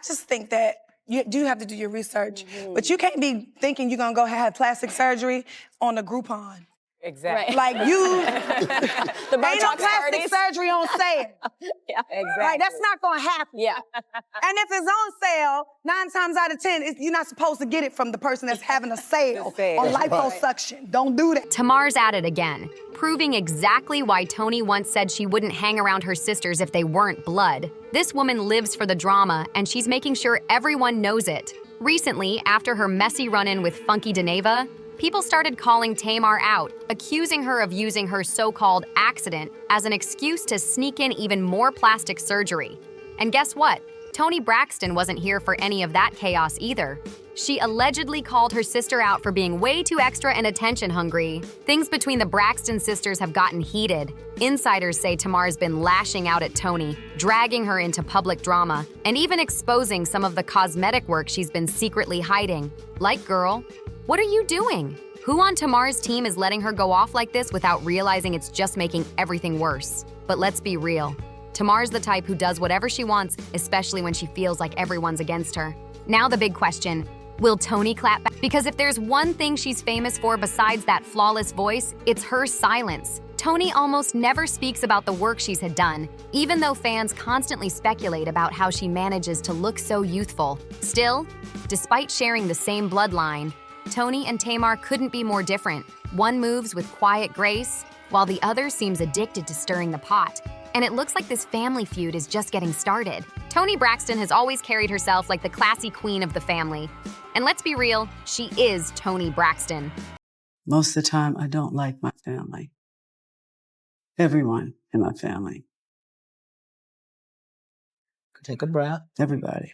just think that you do have to do your research, but you can't be thinking you're gonna go have plastic surgery on a Groupon. Exactly. Like ain't no plastic surgery on sale. Yeah, exactly. Like that's not gonna happen. Yeah. And if it's on sale, 9 times out of 10, you're not supposed to get it from the person that's having a sale on liposuction. Don't do that. Tamar's at it again, proving exactly why Toni once said she wouldn't hang around her sisters if they weren't blood. This woman lives for the drama, and she's making sure everyone knows it. Recently, after her messy run-in with Funky Deneva, people started calling Tamar out, accusing her of using her so-called accident as an excuse to sneak in even more plastic surgery. And guess what? Toni Braxton wasn't here for any of that chaos either. She allegedly called her sister out for being way too extra and attention-hungry. Things between the Braxton sisters have gotten heated. Insiders say Tamar's been lashing out at Toni, dragging her into public drama, and even exposing some of the cosmetic work she's been secretly hiding. Like, girl, what are you doing? Who on Tamar's team is letting her go off like this without realizing it's just making everything worse? But let's be real. Tamar's the type who does whatever she wants, especially when she feels like everyone's against her. Now the big question, will Toni clap back? Because if there's one thing she's famous for besides that flawless voice, it's her silence. Toni almost never speaks about the work she's had done, even though fans constantly speculate about how she manages to look so youthful. Still, despite sharing the same bloodline, Toni and Tamar couldn't be more different. One moves with quiet grace, while the other seems addicted to stirring the pot. And it looks like this family feud is just getting started. Toni Braxton has always carried herself like the classy queen of the family. And let's be real, she is Toni Braxton. Most of the time, I don't like my family. Everyone in my family. Take a breath. Everybody.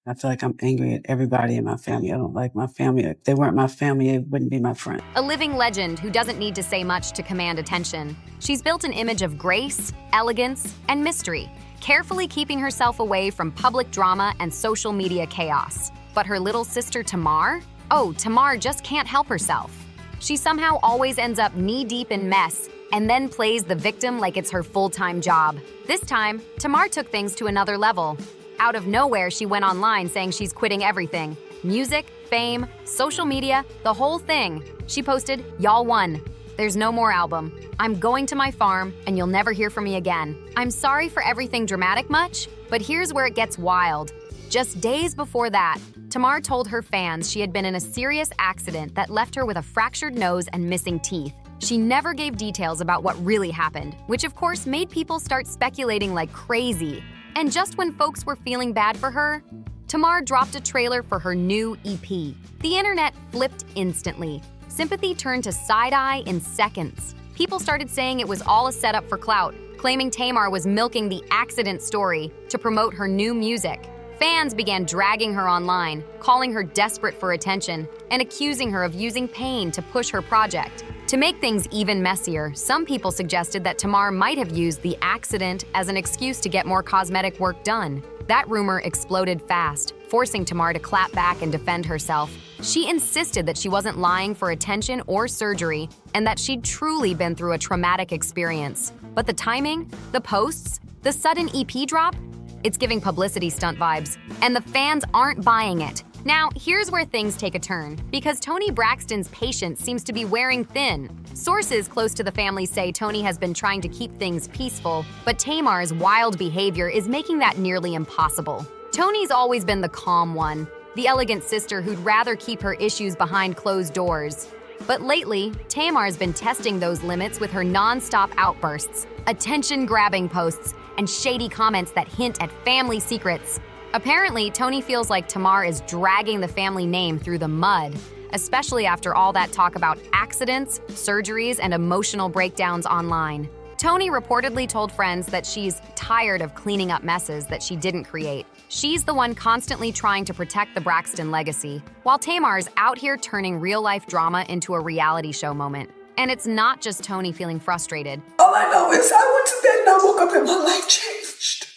I feel like I'm angry at everybody in my family. I don't like my family. If they weren't my family, it wouldn't be my friend. A living legend who doesn't need to say much to command attention. She's built an image of grace, elegance, and mystery, carefully keeping herself away from public drama and social media chaos. But her little sister Tamar? Oh, Tamar just can't help herself. She somehow always ends up knee-deep in mess and then plays the victim like it's her full-time job. This time, Tamar took things to another level. Out of nowhere, she went online saying she's quitting everything. Music, fame, social media, the whole thing. She posted, "Y'all won. There's no more album. I'm going to my farm, and you'll never hear from me again. I'm sorry for everything dramatic much, but here's where it gets wild." Just days before that, Tamar told her fans she had been in a serious accident that left her with a fractured nose and missing teeth. She never gave details about what really happened, which of course made people start speculating like crazy. And just when folks were feeling bad for her, Tamar dropped a trailer for her new EP. The internet flipped instantly. Sympathy turned to side-eye in seconds. People started saying it was all a setup for clout, claiming Tamar was milking the accident story to promote her new music. Fans began dragging her online, calling her desperate for attention, and accusing her of using pain to push her project. To make things even messier, some people suggested that Tamar might have used the accident as an excuse to get more cosmetic work done. That rumor exploded fast, forcing Tamar to clap back and defend herself. She insisted that she wasn't lying for attention or surgery, and that she'd truly been through a traumatic experience. But the timing, the posts, the sudden EP drop, it's giving publicity stunt vibes, and the fans aren't buying it. Now, here's where things take a turn, because Toni Braxton's patience seems to be wearing thin. Sources close to the family say Toni has been trying to keep things peaceful, but Tamar's wild behavior is making that nearly impossible. Toni's always been the calm one, the elegant sister who'd rather keep her issues behind closed doors. But lately, Tamar's been testing those limits with her non-stop outbursts, attention-grabbing posts, and shady comments that hint at family secrets. Apparently, Toni feels like Tamar is dragging the family name through the mud, especially after all that talk about accidents, surgeries, and emotional breakdowns online. Toni reportedly told friends that she's tired of cleaning up messes that she didn't create. She's the one constantly trying to protect the Braxton legacy, while Tamar's out here turning real-life drama into a reality show moment. And it's not just Toni feeling frustrated. All I know is I went to bed and I woke up and my life changed.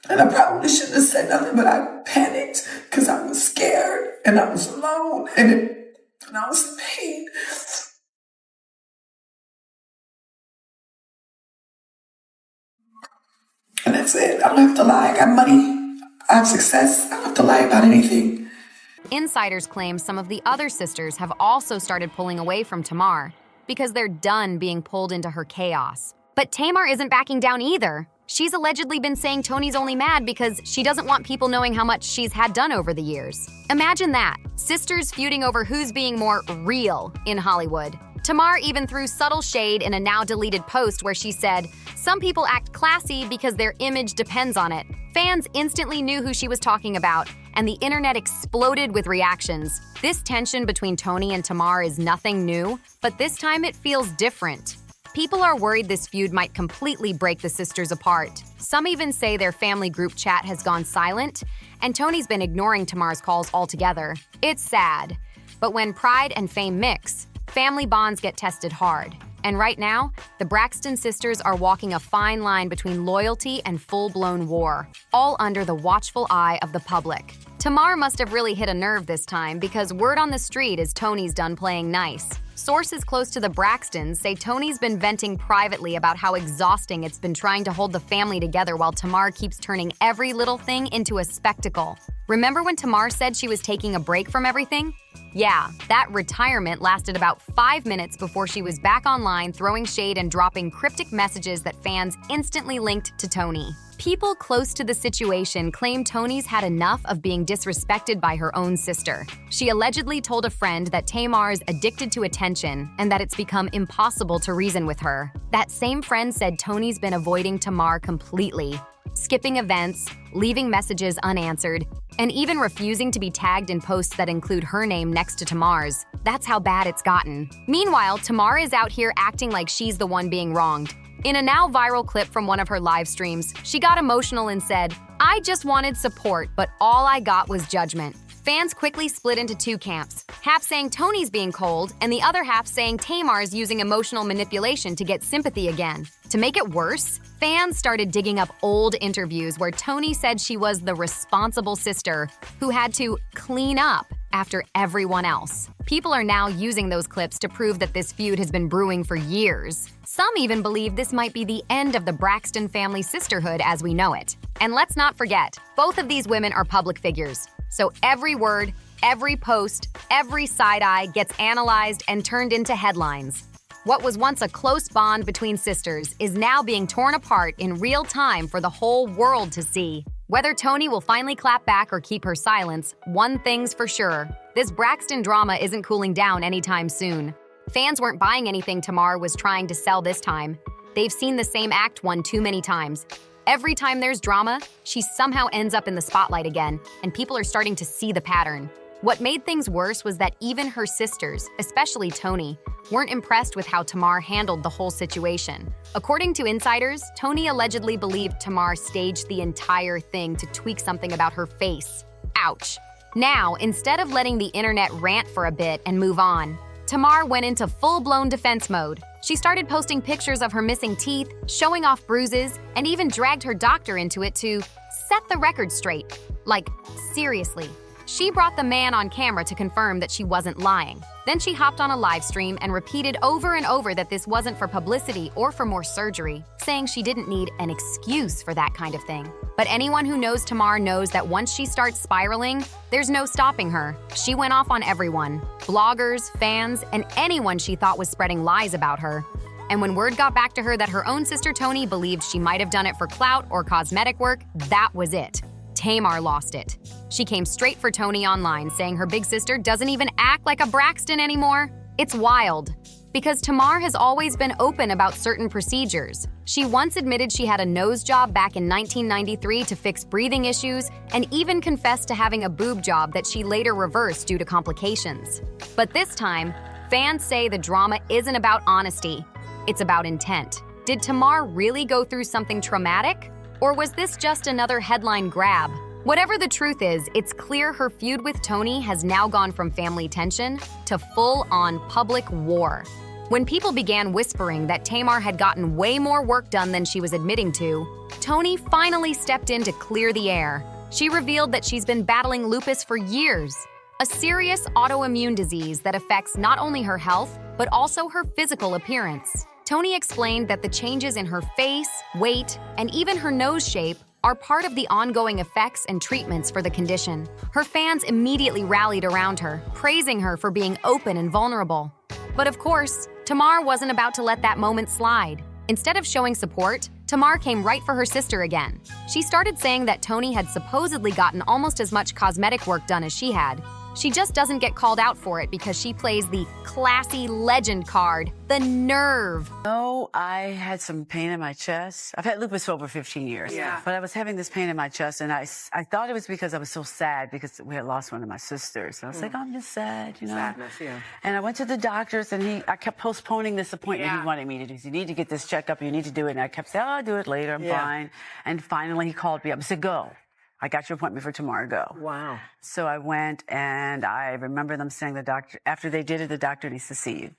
And I probably shouldn't have said nothing, but I panicked because I was scared and I was alone and I was in pain. And that's it. I don't have to lie. I got money. I have success. I don't have to lie about anything. Insiders claim some of the other sisters have also started pulling away from Tamar because they're done being pulled into her chaos. But Tamar isn't backing down either. She's allegedly been saying Toni's only mad because she doesn't want people knowing how much she's had done over the years. Imagine that, sisters feuding over who's being more real in Hollywood. Tamar even threw subtle shade in a now-deleted post where she said, "Some people act classy because their image depends on it." Fans instantly knew who she was talking about, and the internet exploded with reactions. This tension between Toni and Tamar is nothing new, but this time it feels different. People are worried this feud might completely break the sisters apart. Some even say their family group chat has gone silent, and Toni's been ignoring Tamar's calls altogether. It's sad. But when pride and fame mix, family bonds get tested hard. And right now, the Braxton sisters are walking a fine line between loyalty and full-blown war, all under the watchful eye of the public. Tamar must have really hit a nerve this time because word on the street is Toni's done playing nice. Sources close to the Braxtons say Toni's been venting privately about how exhausting it's been trying to hold the family together while Tamar keeps turning every little thing into a spectacle. Remember when Tamar said she was taking a break from everything? Yeah, that retirement lasted about 5 minutes before she was back online throwing shade and dropping cryptic messages that fans instantly linked to Toni. People close to the situation claim Toni's had enough of being disrespected by her own sister. She allegedly told a friend that Tamar's addicted to attention and that it's become impossible to reason with her. That same friend said Toni's been avoiding Tamar completely, skipping events, leaving messages unanswered, and even refusing to be tagged in posts that include her name next to Tamar's. That's how bad it's gotten. Meanwhile, Tamar is out here acting like she's the one being wronged. In a now viral clip from one of her live streams, she got emotional and said, "I just wanted support, but all I got was judgment." Fans quickly split into two camps, half saying Toni's being cold and the other half saying Tamar's using emotional manipulation to get sympathy again. To make it worse, fans started digging up old interviews where Toni said she was the responsible sister who had to clean up after everyone else. People are now using those clips to prove that this feud has been brewing for years. Some even believe this might be the end of the Braxton family sisterhood as we know it. And let's not forget, both of these women are public figures. So every word, every post, every side-eye gets analyzed and turned into headlines. What was once a close bond between sisters is now being torn apart in real time for the whole world to see. Whether Toni will finally clap back or keep her silence, one thing's for sure. This Braxton drama isn't cooling down anytime soon. Fans weren't buying anything Tamar was trying to sell this time. They've seen the same act one too many times. Every time there's drama, she somehow ends up in the spotlight again, and people are starting to see the pattern. What made things worse was that even her sisters, especially Toni, weren't impressed with how Tamar handled the whole situation. According to insiders, Toni allegedly believed Tamar staged the entire thing to tweak something about her face. Ouch. Now, instead of letting the internet rant for a bit and move on, Tamar went into full-blown defense mode. She started posting pictures of her missing teeth, showing off bruises, and even dragged her doctor into it to set the record straight. Like, seriously. She brought the man on camera to confirm that she wasn't lying. Then she hopped on a live stream and repeated over and over that this wasn't for publicity or for more surgery, saying she didn't need an excuse for that kind of thing. But anyone who knows Tamar knows that once she starts spiraling, there's no stopping her. She went off on everyone, bloggers, fans, and anyone she thought was spreading lies about her. And when word got back to her that her own sister Toni believed she might have done it for clout or cosmetic work, that was it. Tamar lost it. She came straight for Toni online, saying her big sister doesn't even act like a Braxton anymore. It's wild. Because Tamar has always been open about certain procedures. She once admitted she had a nose job back in 1993 to fix breathing issues, and even confessed to having a boob job that she later reversed due to complications. But this time, fans say the drama isn't about honesty, it's about intent. Did Tamar really go through something traumatic? Or was this just another headline grab? Whatever the truth is, it's clear her feud with Toni has now gone from family tension to full-on public war. When people began whispering that Tamar had gotten way more work done than she was admitting to, Toni finally stepped in to clear the air. She revealed that she's been battling lupus for years, a serious autoimmune disease that affects not only her health, but also her physical appearance. Toni explained that the changes in her face, weight, and even her nose shape are part of the ongoing effects and treatments for the condition. Her fans immediately rallied around her, praising her for being open and vulnerable. But of course, Tamar wasn't about to let that moment slide. Instead of showing support, Tamar came right for her sister again. She started saying that Toni had supposedly gotten almost as much cosmetic work done as she had. She just doesn't get called out for it because she plays the classy legend card. The nerve. No, I had some pain in my chest. I've had lupus for over 15 years. Yeah. But I was having this pain in my chest, and I thought it was because I was so sad because we had lost one of my sisters. I was like, I'm just sad, you know. Sadness, yeah. And I went to the doctors, and I kept postponing this appointment Yeah. he wanted me to do. You need to get this checkup. You need to do it. And I kept saying, oh, I'll do it later. I'm fine. And finally, he called me up and said, go. I got your appointment for tomorrow. Go. Wow. So I went, and I remember them saying, the doctor, after they did it, the doctor needs to see you.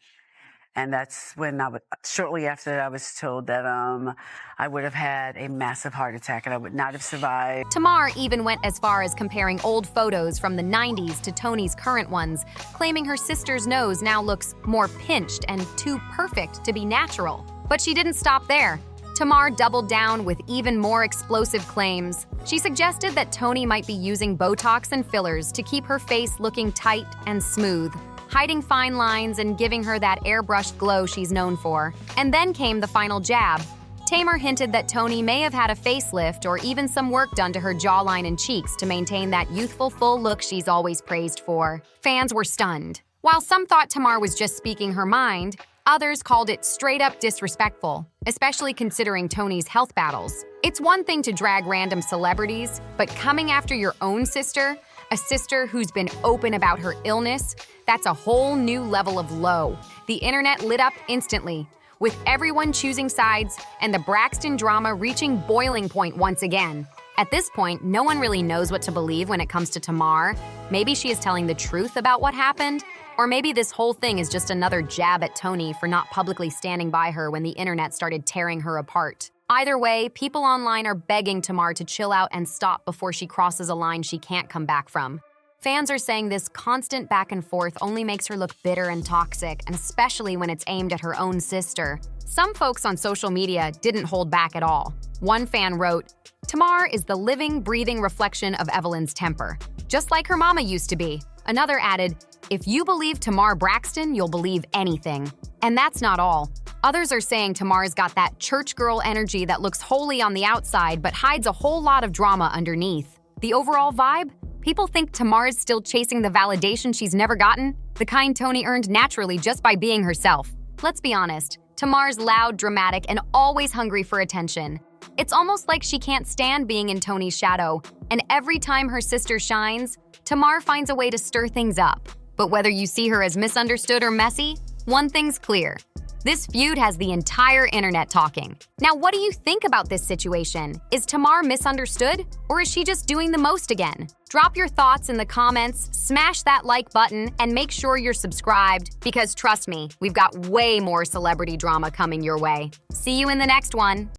And that's when shortly after that, I was told that I would have had a massive heart attack and I would not have survived. Tamar even went as far as comparing old photos from the 90s to Toni's current ones, claiming her sister's nose now looks more pinched and too perfect to be natural. But she didn't stop there. Tamar doubled down with even more explosive claims. She suggested that Toni might be using Botox and fillers to keep her face looking tight and smooth, hiding fine lines and giving her that airbrushed glow she's known for. And then came the final jab. Tamar hinted that Toni may have had a facelift or even some work done to her jawline and cheeks to maintain that youthful full look she's always praised for. Fans were stunned. While some thought Tamar was just speaking her mind, others called it straight-up disrespectful, especially considering Toni's health battles. It's one thing to drag random celebrities, but coming after your own sister, a sister who's been open about her illness, that's a whole new level of low. The internet lit up instantly, with everyone choosing sides and the Braxton drama reaching boiling point once again. At this point, no one really knows what to believe when it comes to Tamar. Maybe she is telling the truth about what happened, or maybe this whole thing is just another jab at Toni for not publicly standing by her when the internet started tearing her apart. Either way, people online are begging Tamar to chill out and stop before she crosses a line she can't come back from. Fans are saying this constant back and forth only makes her look bitter and toxic, and especially when it's aimed at her own sister. Some folks on social media didn't hold back at all. One fan wrote, "Tamar is the living, breathing reflection of Evelyn's temper, just like her mama used to be." Another added, "If you believe Tamar Braxton, you'll believe anything." And that's not all. Others are saying Tamar's got that church girl energy that looks holy on the outside but hides a whole lot of drama underneath. The overall vibe? People think Tamar's still chasing the validation she's never gotten, the kind Toni earned naturally just by being herself. Let's be honest, Tamar's loud, dramatic, and always hungry for attention. It's almost like she can't stand being in Toni's shadow, and every time her sister shines, Tamar finds a way to stir things up. But whether you see her as misunderstood or messy, one thing's clear. This feud has the entire internet talking. Now, what do you think about this situation? Is Tamar misunderstood, or is she just doing the most again? Drop your thoughts in the comments, smash that like button, and make sure you're subscribed, because trust me, we've got way more celebrity drama coming your way. See you in the next one.